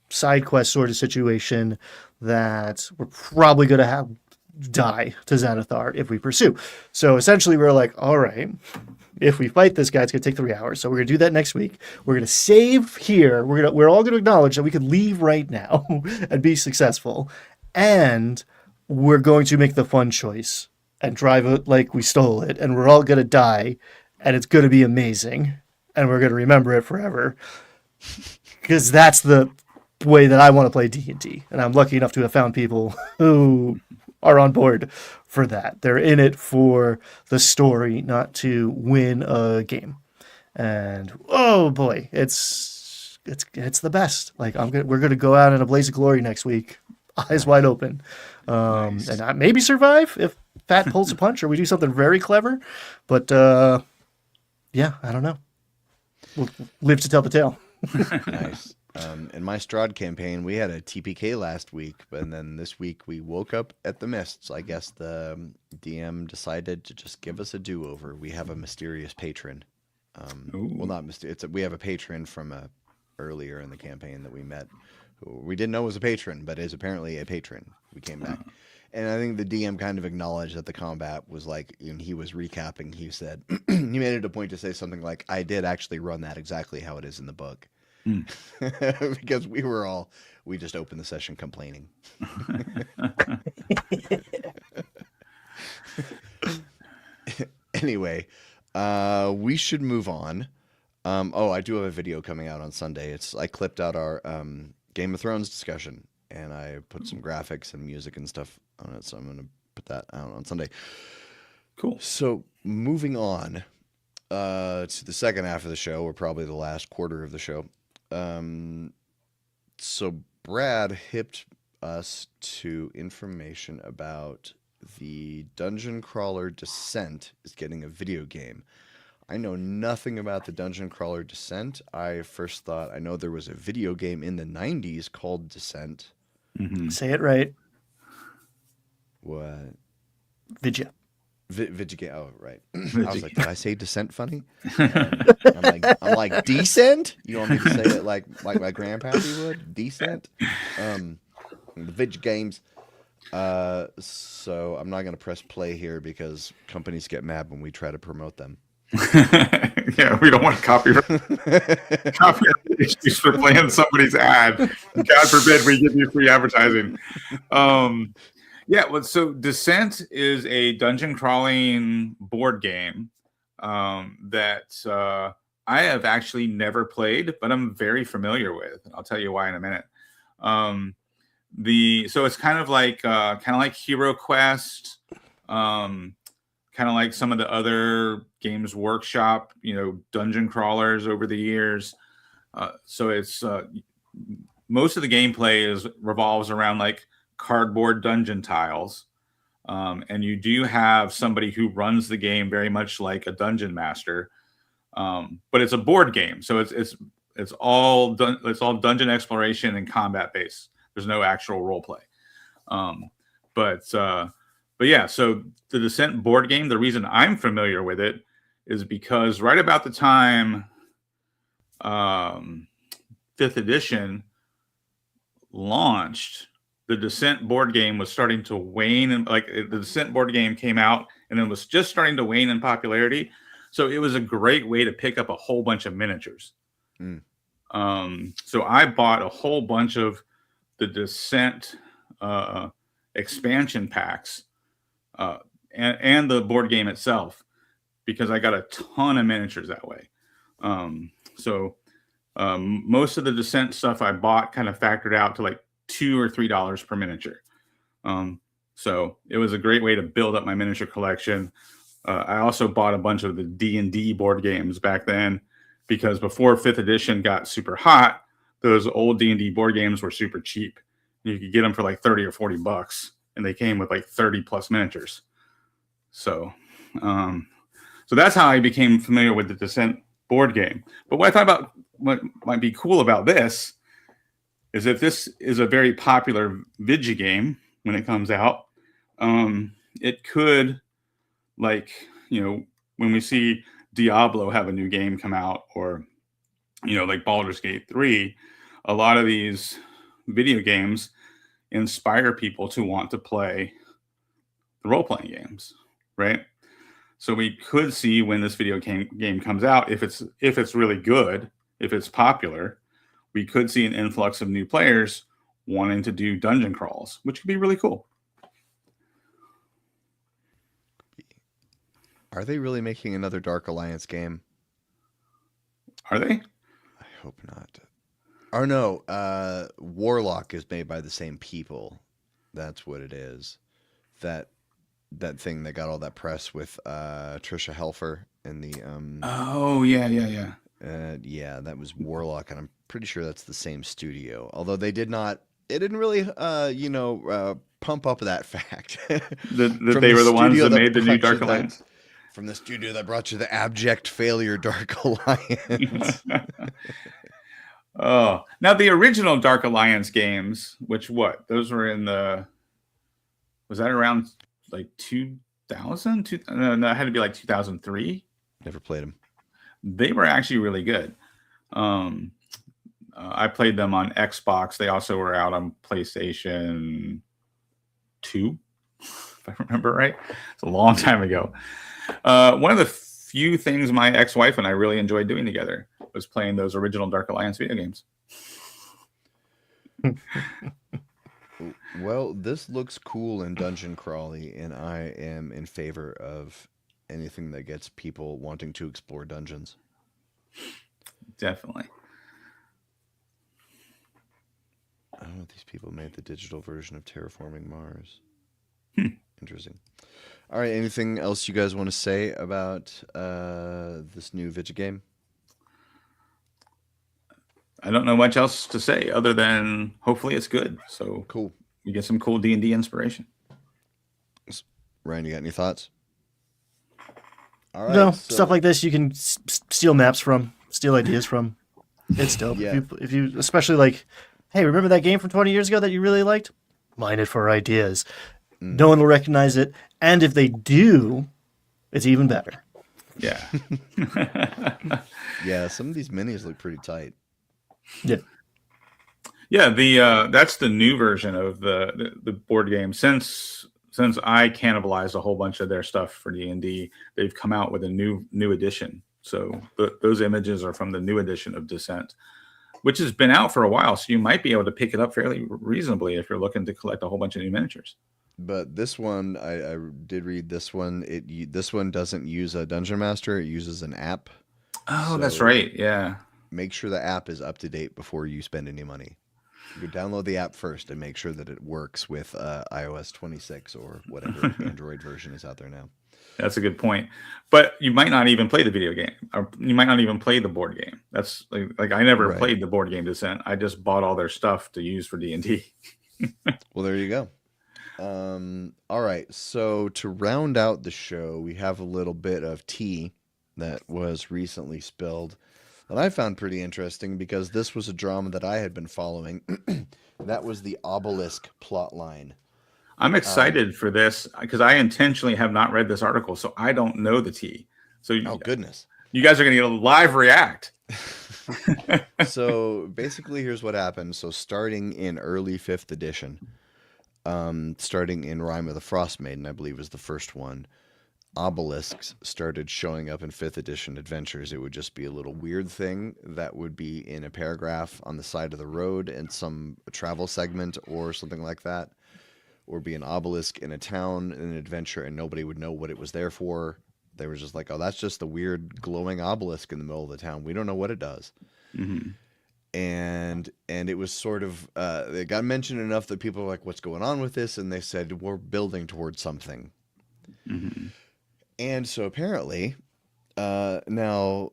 side quest sort of situation that we're probably going to die to Xanathar if we pursue. So essentially we're all right, if we fight this guy, it's going to take 3 hours. So we're going to do that next week. We're going to save here. We're all going to acknowledge that we could leave right now and be successful. And we're going to make the fun choice and drive it like we stole it. And we're all going to die. And it's going to be amazing. And we're going to remember it forever. Because that's the way that I want to play D&D. And I'm lucky enough to have found people who are on board for that. They're in it for the story, not to win a game. And oh boy, it's the best. We're gonna go out in a blaze of glory next week, eyes wide open, nice. And I maybe survive if Pat pulls a punch or we do something very clever. But yeah, I don't know. We'll live to tell the tale. Nice. In my Strahd campaign, we had a TPK last week, and then this week we woke up at the Mists. I guess the DM decided to just give us a do-over. We have a mysterious patron. Well, not mysterious. We have a patron from earlier in the campaign that we met, who we didn't know was a patron, but is apparently a patron. We came back. And I think the DM kind of acknowledged that the combat was and he was recapping, he said, he made it a point to say something like, I did actually run that exactly how it is in the book. Because we just opened the session complaining. Anyway, we should move on. I do have a video coming out on Sunday. I clipped out our Game of Thrones discussion, and I put some graphics and music and stuff on it. So I'm going to put that out on Sunday. Cool. So moving on to the second half of the show, or probably the last quarter of the show. So Brad hipped us to information about the dungeon crawler Descent is getting a video game. I know nothing about the dungeon crawler Descent. I first thought I know there was a video game in the 90s called Descent. Mm-hmm. Say it right. What? Vidya. Vidya. Oh, right. I was Vidya. like, did I say Descent funny? I'm like decent. You want me to say it like my grandpappy would? Decent. The Vidya games. So I'm not gonna press play here because companies get mad when we try to promote them. Yeah, we don't want copyright issues for playing somebody's ad. God forbid we give you free advertising. Yeah, well, so Descent is a dungeon crawling board game that I have actually never played, but I'm very familiar with. I'll tell you why in a minute. So it's kind of like Hero Quest, kind of like some of the other Games Workshop, dungeon crawlers over the years. So it's most of the gameplay revolves around like cardboard dungeon tiles, and you do have somebody who runs the game very much like a dungeon master, but it's a board game, so it's all dungeon exploration and combat based. There's no actual role play, but yeah. So the Descent board game, the reason I'm familiar with it is because right about the time 5th edition launched, the Descent board game was starting to wane, and like the Descent board game came out and it was just starting to wane in popularity. So it was a great way to pick up a whole bunch of miniatures. So I bought a whole bunch of the Descent expansion packs and the board game itself, because I got a ton of miniatures that way. So most of the Descent stuff I bought kind of factored out to like $2 or $3 per miniature. So it was a great way to build up my miniature collection. I also bought a bunch of the D&D board games back then, because before 5th edition got super hot, those old D&D board games were super cheap. You could get them for like 30 or 40 bucks, and they came with like 30 plus miniatures. So that's how I became familiar with the Descent board game. But what I thought about what might be cool about this is if this is a very popular Vidya game when it comes out, it could, like, when we see Diablo have a new game come out, or, like Baldur's Gate 3, a lot of these video games inspire people to want to play the role-playing games, right? So we could see when this video game comes out, if it's really good, if it's popular, we could see an influx of new players wanting to do dungeon crawls, which could be really cool. Are they really making another Dark Alliance game? Are they? I hope not. Or no, Warlock is made by the same people. That's what it is. That thing that got all that press with Trisha Helfer and the Oh yeah. Yeah, that was Warlock, and I'm pretty sure that's the same studio. Although it didn't really pump up that fact. that they were the ones that made the new Dark Alliance. From the studio that brought you the abject failure Dark Alliance. Oh, now the original Dark Alliance games, those were was that around like 2000? No, it had to be like 2003. Never played them. They were actually really good. I played them on Xbox. They also were out on PlayStation 2, if I remember right. It's a long time ago. One of the few things my ex-wife and I really enjoyed doing together was playing those original Dark Alliance video games. Well, this looks cool in dungeon crawly, and I am in favor of anything that gets people wanting to explore dungeons. Definitely. Oh, these people made the digital version of Terraforming Mars. Interesting. All right, anything else you guys want to say about this new Vidya game? I don't know much else to say other than hopefully it's good. So Cool. you get some cool D&D inspiration. Ryan, you got any thoughts? All right. No, so, stuff like this you can steal maps from, steal ideas from. It's dope. Yeah. If you especially like, hey, remember that game from 20 years ago that you really liked? Mine it for ideas. No one will recognize it, and if they do, it's even better. Yeah. Yeah, some of these minis look pretty tight. Yeah. Yeah, that's the new version of the board game. Since I cannibalized a whole bunch of their stuff for D&D, they've come out with a new edition. So those images are from the new edition of Descent, which has been out for a while. So you might be able to pick it up fairly reasonably if you're looking to collect a whole bunch of new miniatures. But this one, I did read this one. This one doesn't use a Dungeon Master. It uses an app. Oh, So that's right. Yeah. Make sure the app is up to date before you spend any money. You download the app first and make sure that it works with iOS 26 or whatever Android version is out there now. That's a good point. But you might not even play the video game, or you might not even play the board game. That's like I never Right. played the board game Descent. I just bought all their stuff to use for D&D. Well, there you go. All right. So to round out the show, we have a little bit of tea that was recently spilled that I found pretty interesting because this was a drama that I had been following. That was the Obelisk plotline. I'm excited for this because I intentionally have not read this article, so I don't know the tea. So Oh, goodness. you guys are going to get a live react. So basically, here's what happened. So starting in early 5th edition, starting in Rime of the Frost Maiden, I believe was the first one, obelisks started showing up in 5th edition adventures. It would just be a little weird thing that would be in a paragraph on the side of the road in some travel segment or something like that, or be an obelisk in a town in an adventure and nobody would know what it was there for. They were just like, oh, that's just a weird glowing obelisk in the middle of the town. We don't know what it does. Mm-hmm. And it was sort of it got mentioned enough that people were like, what's going on with this? And they said, we're building towards something. Mm-hmm. And so apparently now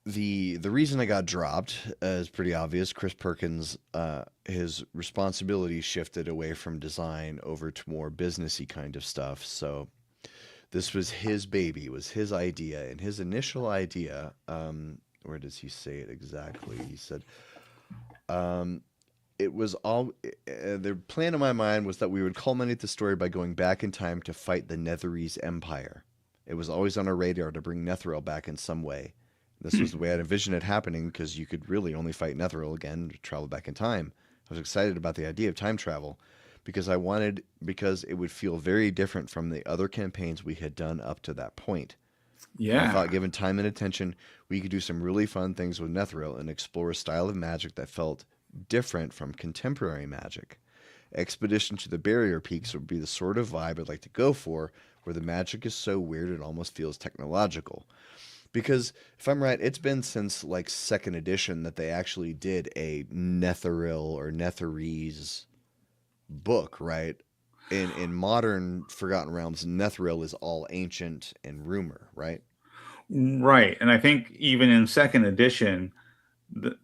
the reason I got dropped is pretty obvious. Chris Perkins, his responsibility shifted away from design over to more businessy kind of stuff. So this was his baby, it was his idea, and his initial idea, where does he say it exactly? He said, it was all, the plan in my mind was that we would culminate the story by going back in time to fight the Netherese Empire. It was always on our radar to bring Netheril back in some way. This was the way I'd envisioned it happening because you could really only fight Netheril again to travel back in time. I was excited about the idea of time travel because it would feel very different from the other campaigns we had done up to that point. And I Yeah. thought, given time and attention, we could do some really fun things with Netheril and explore a style of magic that felt different from contemporary magic. Expedition to the Barrier Peaks would be the sort of vibe I'd like to go for, where the magic is so weird it almost feels technological. Because if I'm right, it's been since like 2nd edition that they actually did a Netheril or Netherese book, right? In modern Forgotten Realms, Netheril is all ancient and rumor, right? Right. And I think even in 2nd edition, the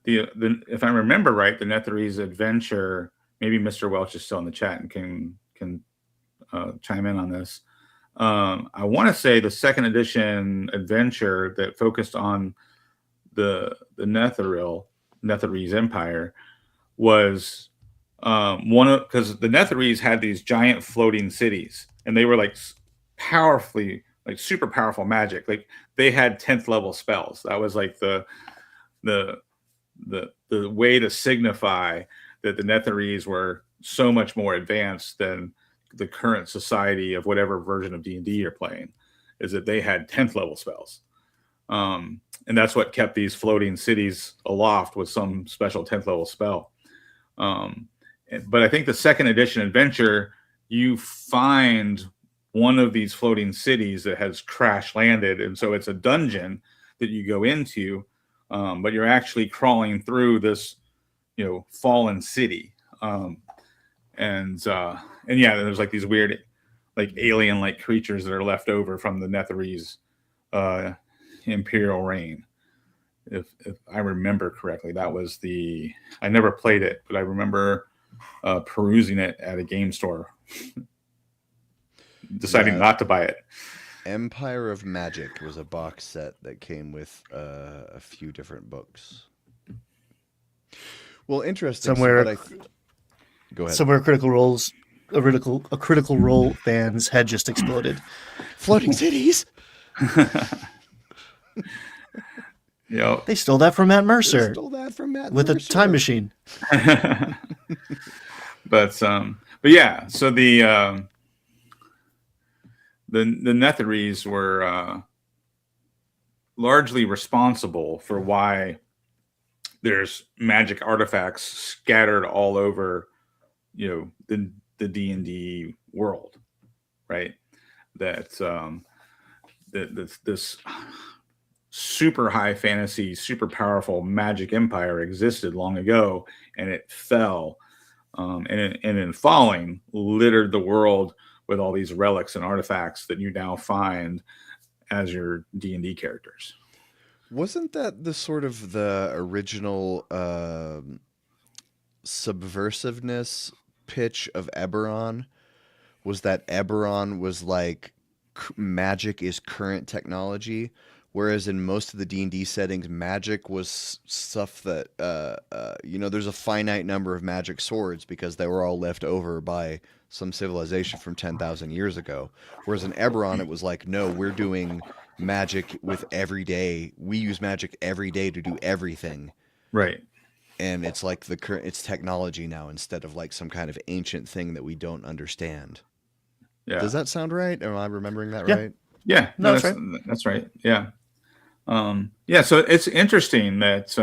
if I remember right, the Netherese adventure, maybe Mr. Welch is still in the chat and can chime in on this. I want to say the 2nd edition adventure that focused on the Netherese Empire was because the Netherese had these giant floating cities, and they were like powerfully, like super powerful magic. Like they had 10th level spells. That was like the way to signify that the Netherese were so much more advanced than the current society of whatever version of D&D you're playing, is that they had 10th level spells. And that's what kept these floating cities aloft with some special 10th level spell. But I think the 2nd edition adventure, you find one of these floating cities that has crash landed. And so it's a dungeon that you go into, but you're actually crawling through this, fallen city. And yeah, there's like these weird, like alien-like creatures that are left over from the Netherese imperial reign. if I remember correctly. That was the, I never played it, but I remember perusing it at a game store, deciding not to buy it. Empire of Magic was a box set that came with a few different books. Well, interesting. Somewhere, go ahead. Somewhere, a critical role fan's head just exploded. Floating cities. They stole that from Matt Mercer. They stole that from Matt with Mercer. a time machine. But yeah. So the Netherese were largely responsible for why there's magic artifacts scattered all over, the D&D world, right? That this super high fantasy, super powerful magic empire existed long ago, and it fell, and in falling, littered the world with all these relics and artifacts that you now find as your D&D characters. Wasn't that the sort of the original subversiveness pitch of Eberron? Was that Eberron was like magic is current technology, whereas in most of the D&D settings, magic was stuff that there's a finite number of magic swords because they were all left over by some civilization from 10,000 years ago. Whereas in Eberron, it was like, no, we're doing magic with every day. We use magic every day to do everything. Right. And it's like it's technology now instead of like some kind of ancient thing that we don't understand. Yeah. Does that sound right? Am I remembering that Yeah. right? Yeah. No, that's that's right. That's right. Yeah. So it's interesting that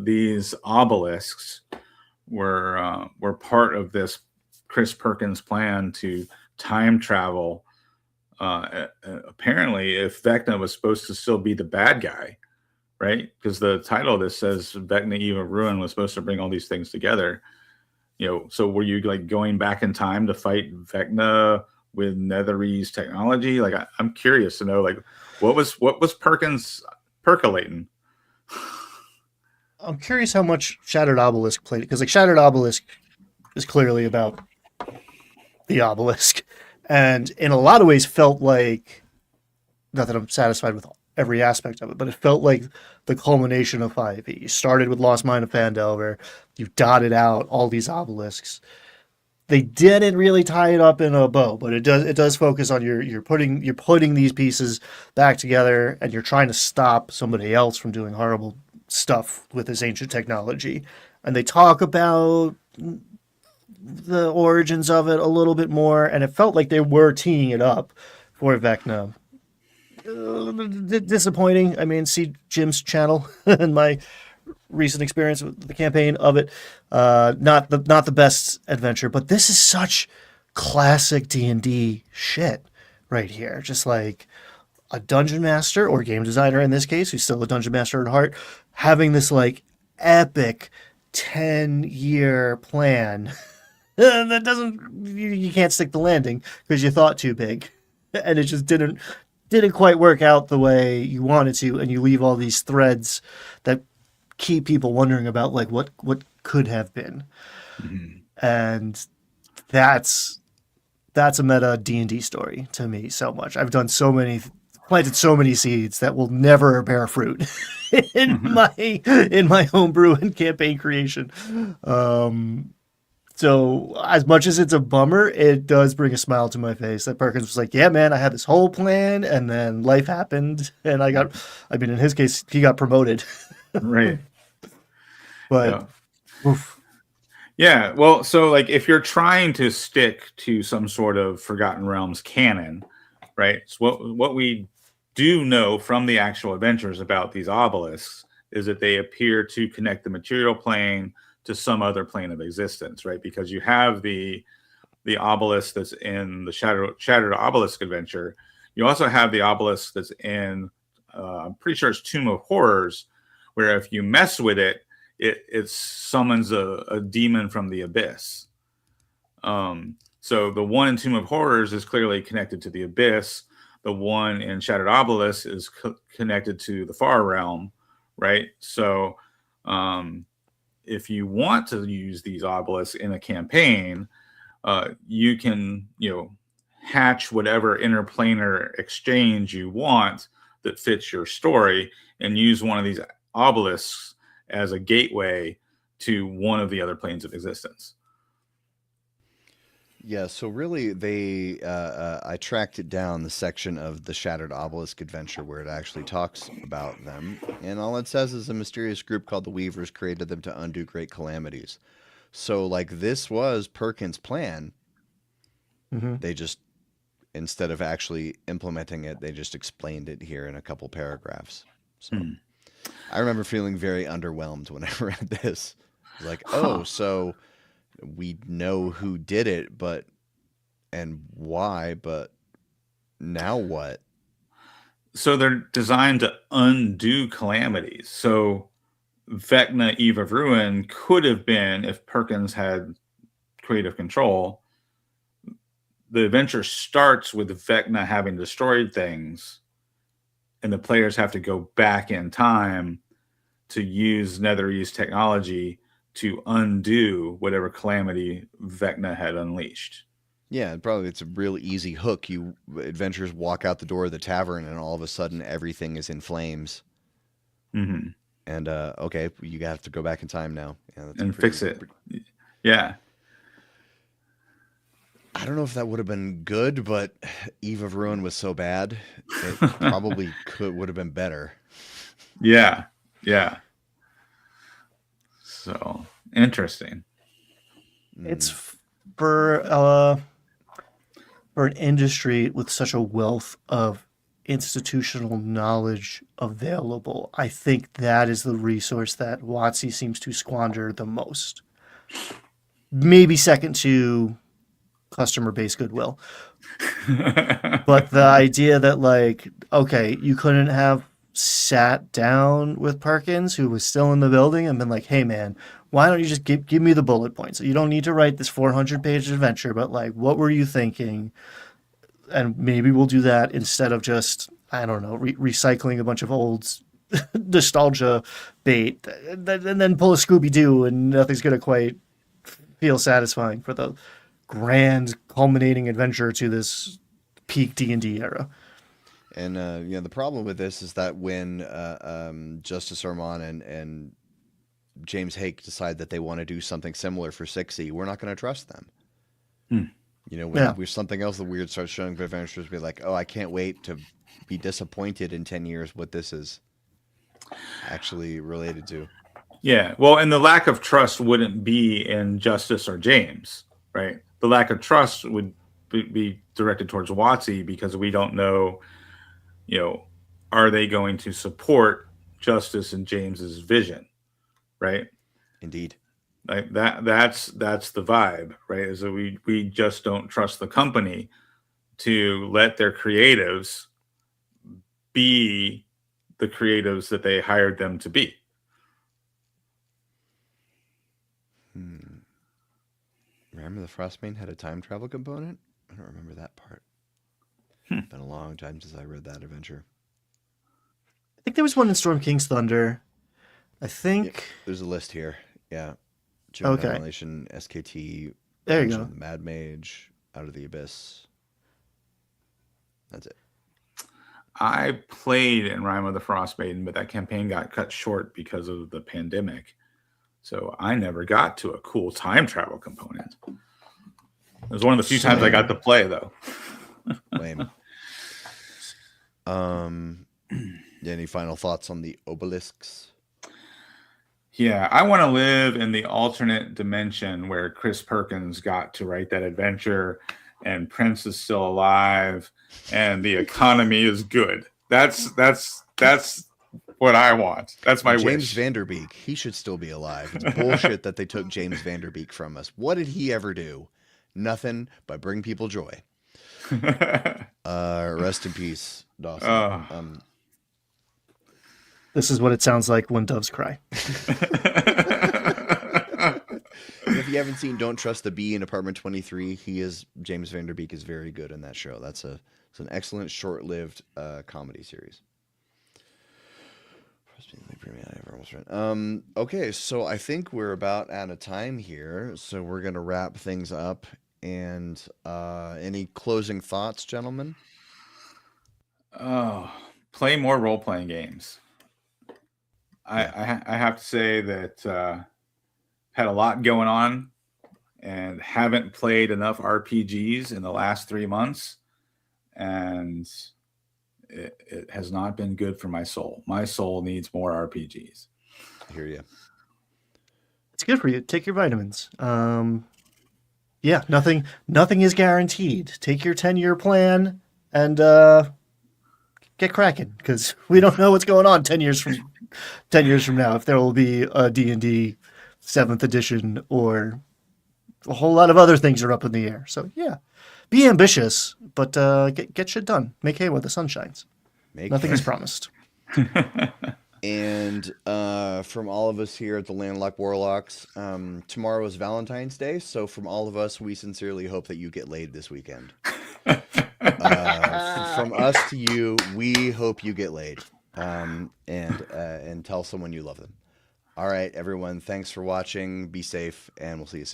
these obelisks were part of this Chris Perkins' plan to time travel. Apparently, if Vecna was supposed to still be the bad guy, right? Because the title of this says Vecna Eve of Ruin was supposed to bring all these things together. So were you like going back in time to fight Vecna with Netherese technology? Like, I'm curious to know, like, what was Perkins percolating? I'm curious how much Shattered Obelisk played, because like Shattered Obelisk is clearly about the obelisk, and in a lot of ways felt like, not that I'm satisfied with every aspect of it, but it felt like the culmination of 5e. You started with Lost Mine of Phandelver, you dotted out all these obelisks. They didn't really tie it up in a bow, but it does focus on you're putting these pieces back together, and you're trying to stop somebody else from doing horrible stuff with this ancient technology. And they talk about the origins of it a little bit more, and it felt like they were teeing it up for Vecna. Disappointing. I mean, see Jim's channel and my recent experience with the campaign of it. Not the best adventure, but this is such classic D&D shit right here. Just like a dungeon master or game designer in this case, who's still a dungeon master at heart, having this like epic 10-year plan that doesn't, you can't stick the landing because you thought too big, and it just didn't quite work out the way you wanted to, and you leave all these threads that keep people wondering about like what could have been. Mm-hmm. And that's a meta D&D story to me so much. I've done planted so many seeds that will never bear fruit in my homebrew and campaign creation. So as much as it's a bummer, it does bring a smile to my face that Perkins was like, yeah, man, I had this whole plan, and then life happened, and in his case, he got promoted. Right. But yeah. Yeah, well, so like if you're trying to stick to some sort of Forgotten Realms canon, right? So what we do know from the actual adventures about these obelisks is that they appear to connect the material plane to some other plane of existence, right? Because you have the obelisk that's in the Shattered Obelisk adventure. You also have the obelisk that's in, I'm pretty sure it's Tomb of Horrors, where if you mess with it, it summons a demon from the abyss. So the one in Tomb of Horrors is clearly connected to the abyss. the one in Shattered Obelisk is connected to the Far Realm, right? So if you want to use these obelisks in a campaign, you can, hatch whatever interplanar exchange you want that fits your story and use one of these obelisks as a gateway to one of the other planes of existence. Yeah, so really, I tracked it down, the section of the Shattered Obelisk adventure where it actually talks about them, and all it says is a mysterious group called the Weavers created them to undo great calamities. So, like, this was Perkins' plan. Mm-hmm. They just, instead of actually implementing it, they just explained it here in a couple paragraphs. So, I remember feeling very underwhelmed when I read this. Like, oh, so we know who did it, and why, but now what? So they're designed to undo calamities. So Vecna, Eve of Ruin could have been, if Perkins had creative control, the adventure starts with Vecna having destroyed things, and the players have to go back in time to use NetherEase technology to undo whatever calamity Vecna had unleashed. Yeah, probably it's a real easy hook. Adventurers walk out the door of the tavern, and all of a sudden everything is in flames. Mm-hmm. And okay, you have to go back in time now and fix it. Yeah. I don't know if that would have been good, but Eve of Ruin was so bad, it probably would have been better. Yeah. So interesting. It's for an industry with such a wealth of institutional knowledge available. I think that is the resource that WotC seems to squander the most. Maybe second to customer base goodwill. But the idea that, like, okay, you couldn't have sat down with Perkins, who was still in the building, and been like, hey man, why don't you just give me the bullet points? You don't need to write this 400-page adventure, but like, what were you thinking? And maybe we'll do that instead of just, I don't know, recycling a bunch of old nostalgia bait and then pull a Scooby-Doo, and nothing's going to quite feel satisfying for the grand culminating adventure to this peak D&D era. And the problem with this is that when Justice Armand and James Hake decide that they want to do something similar for 6e, we're not going to trust them. When something else weird starts showing for adventurers, be like, oh, I can't wait to be disappointed in 10 years what this is actually related to. Yeah, well, and the lack of trust wouldn't be in Justice or James, right? The lack of trust would be directed towards WotC because we don't know, are they going to support Justice and James's vision, right? Indeed. Like that's the vibe, right? Is that we just don't trust the company to let their creatives be the creatives that they hired them to be. Remember the Frostbane had a time travel component? I don't remember that part. It's been a long time since I read that adventure. I think there was one in Storm King's Thunder. I think... Yeah, there's a list here. Yeah. Okay. Annihilation, SKT, there you go. The Mad Mage, Out of the Abyss. That's it. I played in Rime of the Frostmaiden, but that campaign got cut short because of the pandemic. So I never got to a cool time travel component. It was one of the few times I got to play, though. Lame. Any final thoughts on the obelisks? Yeah, I want to live in the alternate dimension where Chris Perkins got to write that adventure and Prince is still alive and the economy is good. That's what I want. That's my James wish. Vanderbeek, he should still be alive. It's bullshit that they took James Vanderbeek from us. What did he ever do? Nothing but bring people joy. Rest in peace, Dawson. This is what it sounds like when doves cry. If you haven't seen Don't Trust the Bee in Apartment 23, James Vanderbeek is very good in that show. That's a It's an excellent short-lived comedy series. Okay, so I think we're about out of time here, so we're gonna wrap things up. And any closing thoughts, gentlemen? Oh, play more role-playing games. I have to say that had a lot going on and haven't played enough RPGs in the last 3 months, and it has not been good for my soul. My soul needs more RPGs. I hear you. It's good for you. Take your vitamins. Yeah, nothing is guaranteed. Take your 10-year plan and get cracking, because we don't know what's going on 10 years from now, if there will be a D&D 7th edition or a whole lot of other things are up in the air. So yeah, be ambitious, but get shit done. Make hay while the sun shines. Nothing is promised. And from all of us here at the Landlocked Warlocks, tomorrow is Valentine's Day, so from all of us, we sincerely hope that you get laid this weekend. From us to you, we hope you get laid, and tell someone you love them. All right, everyone, thanks for watching. Be safe, and we'll see you soon.